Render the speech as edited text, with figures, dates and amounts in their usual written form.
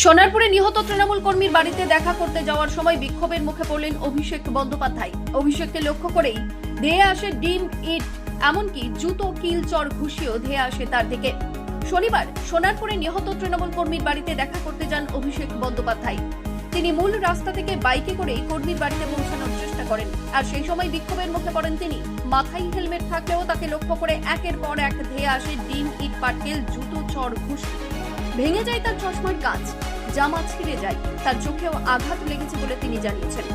সোনারপুরে নিহত তৃণমূল কর্মীর বাড়িতে দেখা করতে যাওয়ার সময় বিক্ষোভের মুখে পড়লেন অভিষেক বন্দ্যোপাধ্যায়। অভিষেককে লক্ষ্য করেই ধেয়ে আসে ডিম, ইট, এমনকি জুতো, কিল, চর, ঘুষিও ধেয়ে আসে তার দিকে। শনিবার সোনারপুরে নিহত তৃণমূল কর্মীর বাড়িতে দেখা করতে যান অভিষেক বন্দ্যোপাধ্যায়। তিনি মূল রাস্তা থেকে বাইকে করে কর্মীর বাড়িতে পৌঁছানোর চেষ্টা করেন, আর সেই সময় বিক্ষোভের মুখে পড়েন তিনি। মাথায় হেলমেট থাকলেও তাকে লক্ষ্য করে একের পর এক ধেয়ে আসে ডিম, ইট, পাটকেল, জুতো, চর, ঘুষি। ভেঙে যায় তার চশমার কাঁচ, জামা ছিঁড়ে যায়, তার চোখেও আঘাত লেগেছে বলে তিনি জানিয়েছেন।